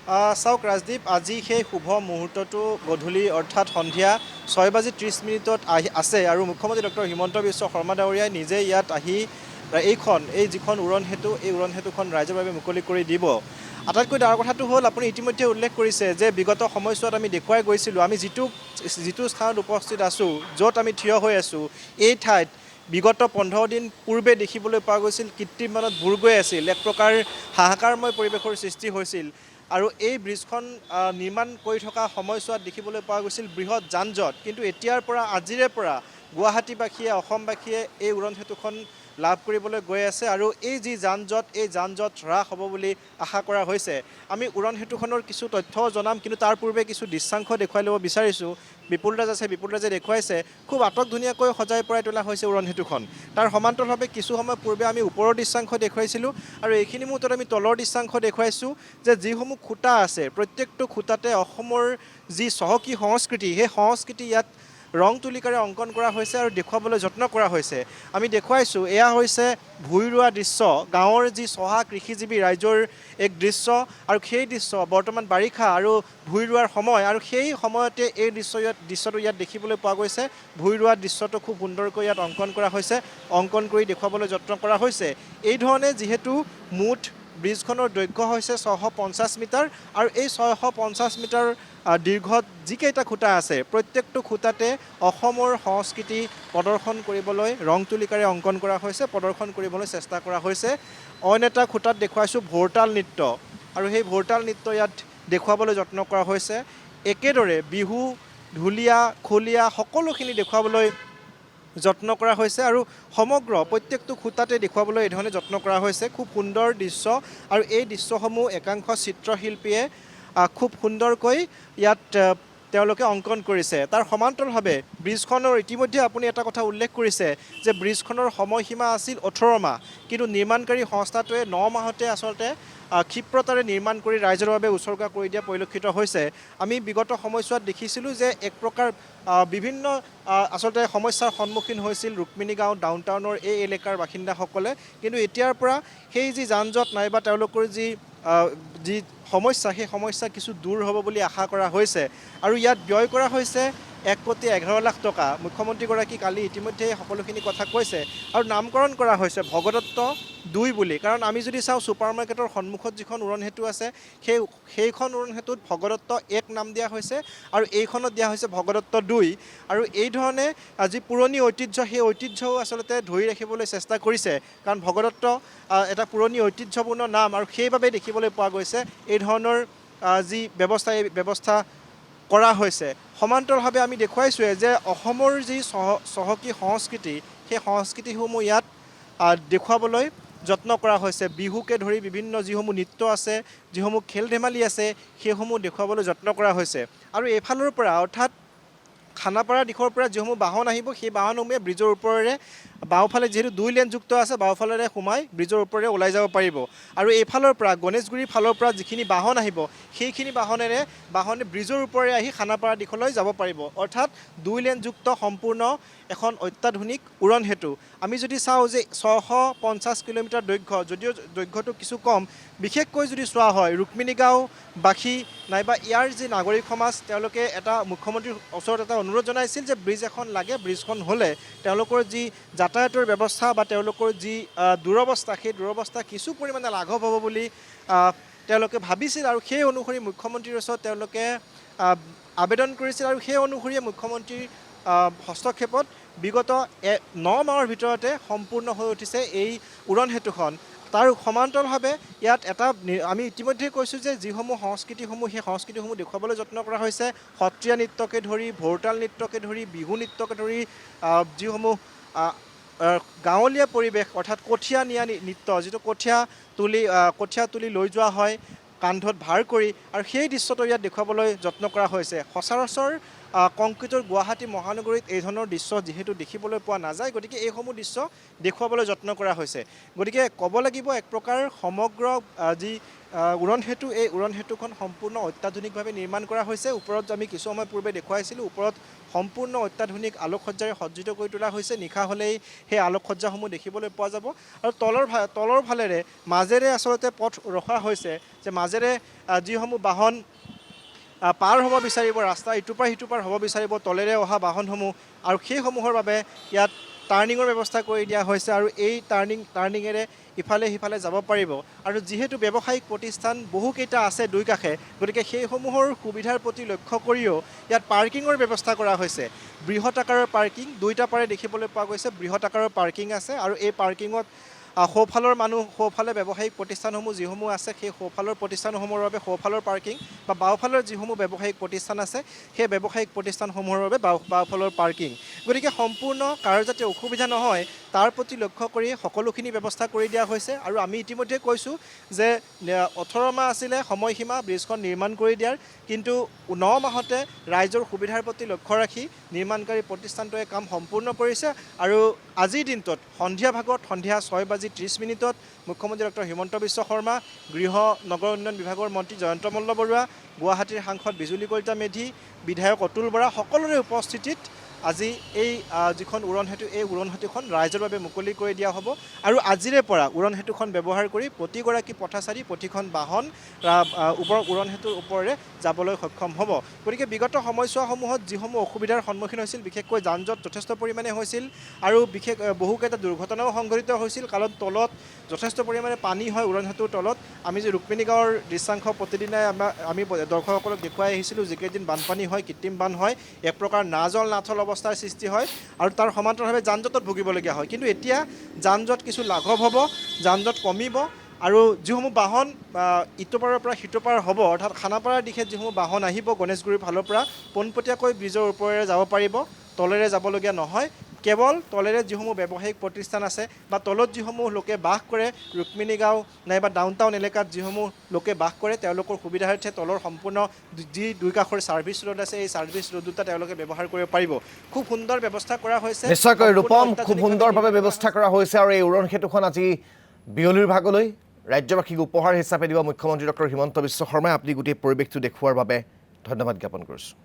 চাওক ৰাজদীপ, আজি সেই শুভ মুহূৰ্তটো গধূলি অৰ্থাৎ সন্ধিয়া 6:30 আছে আৰু মুখ্যমন্ত্ৰী ডক্টৰ হিমন্ত বিশ্ব শৰ্মা ডাঙৰীয়াই নিজে ইয়াত আহি এই যিখন উৰণ সেতু, এই উৰণ সেতুখন ৰাইজৰ বাবে মুকলি কৰি দিব। আটাইতকৈ ডাঙৰ কথাটো হ'ল, আপুনি ইতিমধ্যে উল্লেখ কৰিছে যে বিগত সময়ছোৱাত আমি দেখুৱাই গৈছিলোঁ, আমি যিটো স্থানত উপস্থিত আছোঁ, য'ত আমি থিয় হৈ আছোঁ, এই ঠাইত বিগত 15 দিন পূৰ্বে দেখিবলৈ পোৱা গৈছিল কৃত্ৰিম বানত বুৰ গৈ আছিল, এক প্ৰকাৰ হাহাকাৰময় পৰিৱেশৰ সৃষ্টি হৈছিল। আৰু এই ব্ৰিজখন নিৰ্মাণ কৰি থকা সময়ছোৱাত দেখিবলৈ পোৱা গৈছিল বৃহৎ যান জঁট, কিন্তু এতিয়াৰ পৰা আজিৰে পৰা গুৱাহাটীবাসীয়ে, অসমবাসীয়ে এই উৰণ সেতুখন লাভ কৰিবলৈ গৈ আছে আৰু এই যি যান জঁট হ্ৰাস হ'ব বুলি আশা কৰা হৈছে। আমি উৰণ সেতুখনৰ কিছু তথ্যও জনাম, কিন্তু তাৰ পূৰ্বে কিছু দৃশ্যাংশ দেখুৱাই ল'ব বিচাৰিছোঁ। বিপুল ৰাজ আছে, বিপুল ৰাজে দেখুৱাইছে খুব আটকধুনীয়াকৈ সজাই পৰাই তোলা হৈছে উৰণ সেতুখন। তাৰ সমান্তৰালভাৱে কিছু সময় পূৰ্বে আমি ওপৰৰ দৃশ্যাংশ দেখুৱাইছিলোঁ আৰু এইখিনি মুহূৰ্তত আমি তলৰ দৃশ্যাংশ দেখুৱাইছোঁ যে যিসমূহ খুঁটা আছে, প্ৰত্যেকটো খুঁটাতে অসমৰ যি চহকী সংস্কৃতি, সেই সংস্কৃতি ইয়াত ৰং তুলিকাৰে অংকন কৰা হৈছে আৰু দেখুৱাবলৈ যত্ন কৰা হৈছে। আমি দেখুৱাইছোঁ, এয়া হৈছে ভূঁই ৰোৱা দৃশ্য, গাঁৱৰ যি চহা কৃষিজীৱী ৰাইজৰ এক দৃশ্য, আৰু সেই দৃশ্য বৰ্তমান বাৰিষা আৰু ভূঁই ৰোৱাৰ সময়, আৰু সেই সময়তে এই দৃশ্যটো ইয়াত দেখিবলৈ পোৱা গৈছে। ভূঁই ৰোৱা দৃশ্যটো খুব সুন্দৰকৈ ইয়াত অংকন কৰা হৈছে, অংকন কৰি দেখুৱাবলৈ যত্ন কৰা হৈছে। এই ধৰণে যিহেতু মুঠ ব্ৰিজখনৰ দৈৰ্ঘ্য হৈছে 650 মিটাৰ আৰু এই 650 মিটাৰ দীৰ্ঘত যিকেইটা খুঁটা আছে, প্ৰত্যেকটো খুঁটাতে অসমৰ সংস্কৃতি প্ৰদৰ্শন কৰিবলৈ ৰং তুলিকাৰে অংকন কৰা হৈছে, প্ৰদৰ্শন কৰিবলৈ চেষ্টা কৰা হৈছে। অইন এটা খুঁটাত দেখুৱাইছোঁ ভোৰতাল নৃত্য, আৰু সেই ভোৰতাল নৃত্য ইয়াত দেখুৱাবলৈ যত্ন কৰা হৈছে। একেদৰে বিহু, ঢুলীয়া, খলীয়া সকলোখিনি দেখুৱাবলৈ যত্ন কৰা হৈছে আৰু সমগ্ৰ প্ৰত্যেকটো খুঁটাতে দেখুৱাবলৈ এই ধৰণে যত্ন কৰা হৈছে। খুব সুন্দৰ দৃশ্য, আৰু এই দৃশ্যসমূহ একাংশ চিত্ৰশিল্পীয়ে খুব সুন্দৰকৈ ইয়াত তেওঁলোকে অংকন কৰিছে। তাৰ সমান্তৰালভাৱে ব্ৰিজখনৰ ইতিমধ্যে আপুনি এটা কথা উল্লেখ কৰিছে যে ব্ৰিজখনৰ সময়সীমা আছিল 18 মাহ, কিন্তু নিৰ্মাণকাৰী সংস্থাটোৱে 9 মাহতে আচলতে ক্ষিপ্ৰতাৰে নিৰ্মাণ কৰি ৰাইজৰ বাবে উচৰ্গা কৰি দিয়া পৰিলক্ষিত হৈছে। আমি বিগত সময়ছোৱাত দেখিছিলোঁ যে এক প্ৰকাৰ বিভিন্ন আচলতে সমস্যাৰ সন্মুখীন হৈছিল ৰুক্মিণী গাঁও ডাউনটাউনৰ এই এলেকাৰ বাসিন্দাসকলে, কিন্তু এতিয়াৰ পৰা সেই যি যান জঁট নাইবা তেওঁলোকৰ যি সমস্যা, সেই সমস্যা কিছু দূৰ হ'ব বুলি আশা কৰা হৈছে। আৰু ইয়াত ব্যয় কৰা হৈছে 1,11,00,000 টকা। মুখ্যমন্ত্ৰীগৰাকী কালি ইতিমধ্যে সকলোখিনি কথা কৈছে, আৰু নামকৰণ কৰা হৈছে ভগদত্ত 2 বুলি। কাৰণ আমি যদি চাওঁ, ছুপাৰ মাৰ্কেটৰ সন্মুখত যিখন উৰণ সেতু আছে, সেইখন উৰণ সেতুত ভগদত্ত 1 নাম দিয়া হৈছে আৰু এইখনত দিয়া হৈছে ভগদত্ত 2। আৰু এই ধৰণে যি পুৰণি ঐতিহ্য, সেই ঐতিহ্যও আচলতে ধৰি ৰাখিবলৈ চেষ্টা কৰিছে, কাৰণ ভগদত্ত এটা পুৰণি ঐতিহ্যপূৰ্ণ নাম, আৰু সেইবাবে দেখিবলৈ পোৱা গৈছে এই ধৰণৰ যি ব্যৱস্থা, এই ব্যৱস্থা কৰা হৈছে। সমান্তৰালভাৱে আমি দেখুৱাইছোঁৱে যে অসমৰ যি চহকী সংস্কৃতি, সেই সংস্কৃতিসমূহ ইয়াত দেখুৱাবলৈ যত্ন কৰা হৈছে। বিহুকে ধৰি বিভিন্ন যিসমূহ নৃত্য আছে, যিসমূহ খেল ধেমালি আছে, সেইসমূহ দেখুৱাবলৈ যত্ন কৰা হৈছে। আৰু এইফালৰ পৰা অৰ্থাৎ খানাপাৰা দিশৰ পৰা যিসমূহ বাহন আহিব, সেই বাহনসমূহে ব্ৰিজৰ ওপৰেৰে বাওঁফালে যিহেতু 2 লেনযুক্ত আছে, বাওঁফালেৰে সোমাই ব্ৰিজৰ ওপৰেৰে ওলাই যাব পাৰিব। আৰু এইফালৰ পৰা গণেশগুৰিৰ ফালৰ পৰা যিখিনি বাহন আহিব, সেইখিনি বাহনে ব্ৰিজৰ ওপৰেৰে আহি খানাপাৰা দিশলৈ যাব পাৰিব। অৰ্থাৎ 2 লেনযুক্ত সম্পূৰ্ণ এখন অত্যাধুনিক উৰণ সেতু। আমি যদি চাওঁ যে 650 কিলোমিটাৰ দৈৰ্ঘ্য, যদিও দৈৰ্ঘ্যটো কিছু কম, বিশেষকৈ যদি চোৱা হয় ৰুক্মিণী গাঁওবাসী নাইবা ইয়াৰ যি নাগৰিক সমাজ, তেওঁলোকে এটা মুখ্যমন্ত্ৰীৰ ওচৰত এটা অনুৰোধ জনাইছিল যে ব্ৰিজ এখন লাগে, ব্ৰিজখন হ'লে তেওঁলোকৰ যি যাতায়াতৰ ব্যৱস্থা বা তেওঁলোকৰ যি দুৰৱস্থা, সেই দুৰৱস্থা কিছু পৰিমাণে লাঘৱ হ'ব বুলি তেওঁলোকে ভাবিছিল, আৰু সেই অনুসৰি মুখ্যমন্ত্ৰীৰ ওচৰত তেওঁলোকে আবেদন কৰিছিল, আৰু সেই অনুসৰিয়ে মুখ্যমন্ত্ৰীৰ হস্তক্ষেপত বিগত 9 মাহৰ ভিতৰতে সম্পূৰ্ণ হৈ উঠিছে এই উৰণ সেতুখন। তাৰ সমান্তৰালভাৱে ইয়াত আমি ইতিমধ্যে কৈছোঁ যে যিসমূহ সংস্কৃতিসমূহ, সেই সংস্কৃতিসমূহ দেখুৱাবলৈ যত্ন কৰা হৈছে। সত্ৰীয়া নৃত্যকে ধৰি, ভোৰতাল নৃত্যকে ধৰি, বিহু নৃত্যকে ধৰি যিসমূহ গাঁৱলীয়া পৰিৱেশ, অৰ্থাৎ কঠীয়া নিয়া নৃত্য, যিটো কঠীয়া তুলি লৈ যোৱা হয় কান্ধত ভাৰ কৰি, আৰু সেই দৃশ্যটো ইয়াত দেখুৱাবলৈ যত্ন কৰা হৈছে। সচৰাচৰ কংক্ৰিটৰ গুৱাহাটী মহানগৰীত এই ধৰণৰ দৃশ্য যিহেতু দেখিবলৈ পোৱা নাযায়, গতিকে এইসমূহ দৃশ্য দেখুৱাবলৈ যত্ন কৰা হৈছে। গতিকে ক'ব লাগিব এক প্ৰকাৰ সমগ্ৰ যি উৰণ সেতু, এই উৰণ সেতুখন সম্পূৰ্ণ অত্যাধুনিকভাৱে নিৰ্মাণ কৰা হৈছে। ওপৰত আমি কিছু সময় পূৰ্বে দেখুৱাইছিলোঁ, ওপৰত সম্পূৰ্ণ অত্যাধুনিক আলোকসজ্জাৰে সজ্জিত কৰি তোলা হৈছে। নিশা হ'লেই সেই আলোকসজ্জাসমূহ দেখিবলৈ পোৱা যাব। আৰু তলৰ ফালেৰে মাজেৰে আচলতে পথ ৰখা হৈছে, যে মাজেৰে যিসমূহ বাহন পাৰ হ'ব বিচাৰিব, ৰাস্তা ইটোৰ পৰা সিটোৰ পাৰ হ'ব বিচাৰিব তলেৰে অহা বাহনসমূহ, আৰু সেইসমূহৰ বাবে ইয়াত টাৰ্ণিঙৰ ব্যৱস্থা কৰি দিয়া হৈছে। আৰু এই টাৰ্ণিঙেৰে ইফালে সিফালে যাব পাৰিব। আৰু যিহেতু ব্যৱসায়িক প্ৰতিষ্ঠান বহুকেইটা আছে দুই কাষে, গতিকে সেইসমূহৰ সুবিধাৰ প্ৰতি লক্ষ্য কৰিও ইয়াত পাৰ্কিঙৰ ব্যৱস্থা কৰা হৈছে। বৃহৎ আকাৰৰ পাৰ্কিং, দুইটা পাৰে দেখিবলৈ পোৱা গৈছে, বৃহৎ আকাৰৰ পাৰ্কিং আছে। আৰু এই পাৰ্কিঙত সোঁফালৰ মানুহ, সোঁফালে ব্যৱসায়িক প্ৰতিষ্ঠানসমূহ যিসমূহ আছে, সেই সোঁফালৰ প্ৰতিষ্ঠানসমূহৰ বাবে সোঁফালৰ পাৰ্কিং, বা বাওঁফালৰ যিসমূহ ব্যৱসায়িক প্ৰতিষ্ঠান আছে, সেই ব্যৱসায়িক প্ৰতিষ্ঠানসমূহৰ বাবে বাওঁফালৰ পাৰ্কিং। গতিকে সম্পূৰ্ণ কাৰো যাতে অসুবিধা নহয় তাৰ প্ৰতি লক্ষ্য কৰি সকলোখিনি ব্যৱস্থা কৰি দিয়া হৈছে। আৰু আমি ইতিমধ্যে কৈছোঁ যে 18 মাহ আছিলে সময়সীমা ব্ৰিজখন নিৰ্মাণ কৰি দিয়াৰ, কিন্তু 9 মাহতে ৰাইজৰ সুবিধাৰ প্ৰতি লক্ষ্য ৰাখি নিৰ্মাণকাৰী প্ৰতিষ্ঠানটোৱে কাম সম্পূৰ্ণ কৰিছে। আৰু আজিৰ দিনটোত সন্ধিয়া 6:30 মুখ্যমন্ত্ৰী ডক্টৰ হিমন্ত বিশ্ব শৰ্মা, গৃহ নগৰ উন্নয়ন বিভাগৰ মন্ত্ৰী জয়ন্ত মল্ল বৰুৱা, গুৱাহাটীৰ সাংসদ বিজুলী কলিতা মেধি, বিধায়ক অতুল বৰা সকলোৰে উপস্থিতিত আজি এই যিখন উৰণ সেতু, এই উৰণ সেতুখন ৰাইজৰ বাবে মুকলি কৰি দিয়া হ'ব। আৰু আজিৰে পৰা উৰণ সেতুখন ব্যৱহাৰ কৰি প্ৰতিগৰাকী পথচাৰী, প্ৰতিখন বাহন উৰণ সেতুৰ ওপৰেৰে যাবলৈ সক্ষম হ'ব। গতিকে বিগত সময়ছোৱাসমূহত যিসমূহ অসুবিধাৰ সন্মুখীন হৈছিল, বিশেষকৈ যান জঁট যথেষ্ট পৰিমাণে হৈছিল, আৰু বহুকেইটা দুৰ্ঘটনাও সংঘটিত হৈছিল, কাৰণ তলত যথেষ্ট পৰিমাণে পানী হয় উৰণ সেতুৰ তলত। আমি যে ৰুক্মিণী গাঁৱৰ দৃশ্যাংশ প্ৰতিদিনাই আমি দৰ্শকসকলক দেখুৱাই আহিছিলোঁ, যিকেইদিন বানপানী হয়, কৃত্ৰিম বান হয়, এক প্ৰকাৰ নাজল নাথল অৱস্থাৰ সৃষ্টি হয়, আৰু তাৰ সমান্তৰালভাৱে যান জঁটত ভুগিবলগীয়া হয়। কিন্তু এতিয়া যান জঁট কিছু লাঘৱ হ'ব, যান জঁট কমিব। আৰু যিসমূহ বাহন ইটো পাৰৰ পৰা সিটো পাৰ হ'ব, অৰ্থাৎ খানাপাৰাৰ দিশে যিসমূহ বাহন আহিব গণেশগুৰিৰ ফালৰ পৰা, পোনপটীয়াকৈ ব্ৰিজৰ ওপৰেৰে যাব পাৰিব, তলেৰে যাবলগীয়া নহয়। কেৱল তলেৰে যিসমূহ ব্যৱসায়িক প্ৰতিষ্ঠান আছে, বা তলত যিসমূহ লোকে বাস কৰে, ৰুক্মিণী গাঁও নাইবা ডাউনটাউন এলেকাত যিসমূহ লোকে বাস কৰে, তেওঁলোকৰ সুবিধাৰ্থে তলৰ সম্পূৰ্ণ যি দুই কাষৰ ছাৰ্ভিচ ৰোড আছে, এই ছাৰ্ভিচ ৰোড দুটা তেওঁলোকে ব্যৱহাৰ কৰিব পাৰিব। খুব সুন্দৰ ব্যৱস্থা কৰা হৈছে। নিশ্চয়কৈ ৰূপম, খুব সুন্দৰভাৱে ব্যৱস্থা কৰা হৈছে। আৰু এই উৰণ সেতুখন আজি বিয়লিৰ ভাগলৈ ৰাজ্যবাসীক উপহাৰ হিচাপে দিব মুখ্যমন্ত্ৰী ডক্টৰ হিমন্ত বিশ্ব শৰ্মাই। আপুনি গোটেই পৰিৱেশটো দেখুওৱাৰ বাবে ধন্যবাদ জ্ঞাপন কৰিছোঁ।